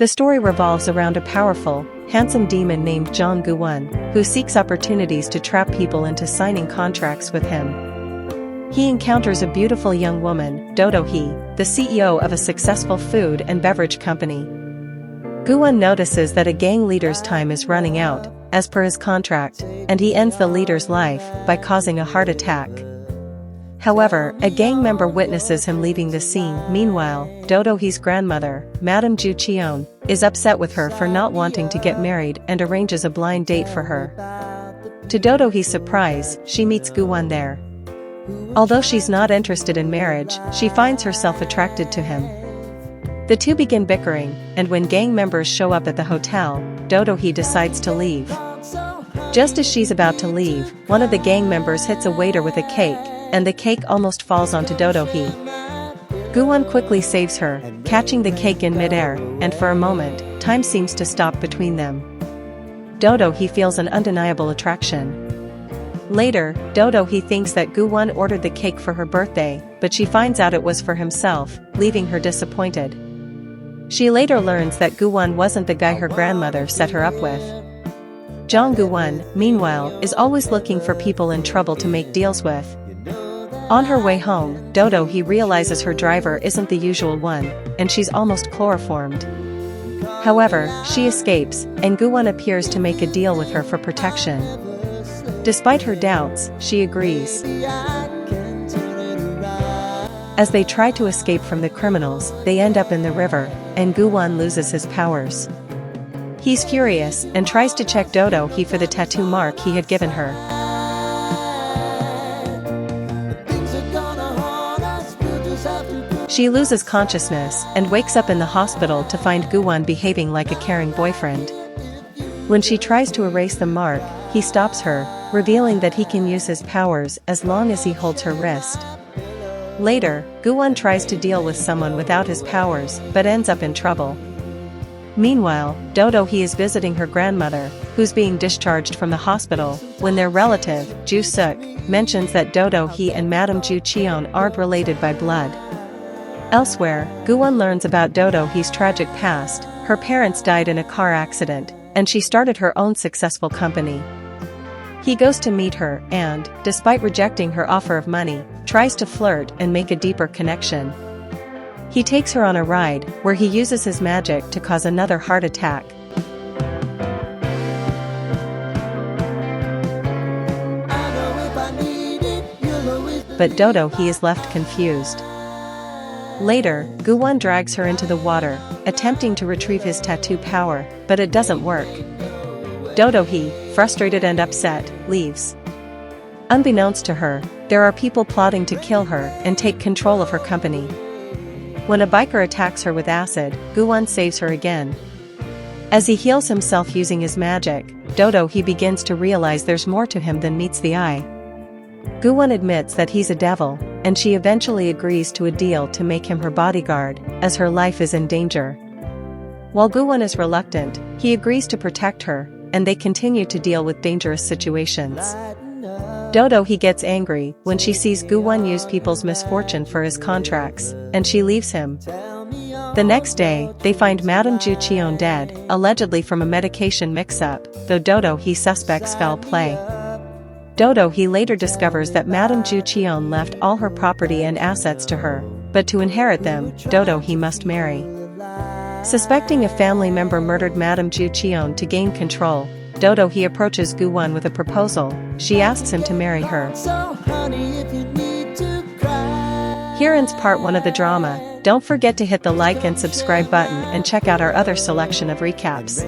The story revolves around a powerful, handsome demon named Jong Gu-won, who seeks opportunities to trap people into signing contracts with him. He encounters a beautiful young woman, Do-do-hee, the CEO of a successful food and beverage company. Gu-won notices that a gang leader's time is running out, as per his contract, and he ends the leader's life by causing a heart attack. However, a gang member witnesses him leaving the scene. Meanwhile, Do-do-hee's grandmother, Madame Ju Cheon, is upset with her for not wanting to get married and arranges a blind date for her. To Do-do-hee's surprise, she meets Gu-won there. Although she's not interested in marriage, she finds herself attracted to him. The two begin bickering, and when gang members show up at the hotel, Do-do-hee decides to leave. Just as she's about to leave, one of the gang members hits a waiter with a cake, and the cake almost falls onto Do-do-hee. Gu-won quickly saves her, catching the cake in midair, and for a moment, time seems to stop between them. Do-do-hee feels an undeniable attraction. Later, Do-do-hee thinks that Gu-won ordered the cake for her birthday, but she finds out it was for himself, leaving her disappointed. She later learns that Gu-won wasn't the guy her grandmother set her up with. Jong Gu-won, meanwhile, is always looking for people in trouble to make deals with. On her way home, Do-do-hee realizes her driver isn't the usual one, and she's almost chloroformed. However, she escapes, and Gu-won appears to make a deal with her for protection. Despite her doubts, she agrees. As they try to escape from the criminals, they end up in the river, and Gu-won loses his powers. He's furious, and tries to check Do-do-hee for the tattoo mark he had given her. She loses consciousness, and wakes up in the hospital to find Gu-won behaving like a caring boyfriend. When she tries to erase the mark, he stops her, revealing that he can use his powers as long as he holds her wrist. Later, Gu-won tries to deal with someone without his powers, but ends up in trouble. Meanwhile, Do-do-hee is visiting her grandmother, who's being discharged from the hospital, when their relative, Ju Suk, mentions that Do-do-hee and Madame Ju Cheon aren't related by blood. Elsewhere, Gu-won learns about Do-do-hee's tragic past. Her parents died in a car accident, and she started her own successful company. He goes to meet her and, despite rejecting her offer of money, tries to flirt and make a deeper connection. He takes her on a ride, where he uses his magic to cause another heart attack. But Do-do-hee is left confused. Later, Gu-won drags her into the water, attempting to retrieve his tattoo power, but it doesn't work. Do-do-hee, frustrated and upset, leaves. Unbeknownst to her, there are people plotting to kill her and take control of her company. When a biker attacks her with acid, Gu-won saves her again. As he heals himself using his magic, Do-do-hee begins to realize there's more to him than meets the eye. Gu-won admits that he's a devil, and she eventually agrees to a deal to make him her bodyguard, as her life is in danger. While Gu-won is reluctant, he agrees to protect her, and they continue to deal with dangerous situations. Do-do-hee gets angry when she sees Gu-won use people's misfortune for his contracts, and she leaves him. The next day, they find Madame Ju Cheon dead, allegedly from a medication mix-up, though Do-do-hee suspects foul play. Do-do-hee later discovers that Madame Ju Cheon left all her property and assets to her, but to inherit them, Do-do-hee must marry. Suspecting a family member murdered Madame Ju Cheon to gain control, Do-do-hee approaches Gu-won with a proposal. She asks him to marry her. Here ends part 1 of the drama. Don't forget to hit the like and subscribe button and check out our other selection of recaps.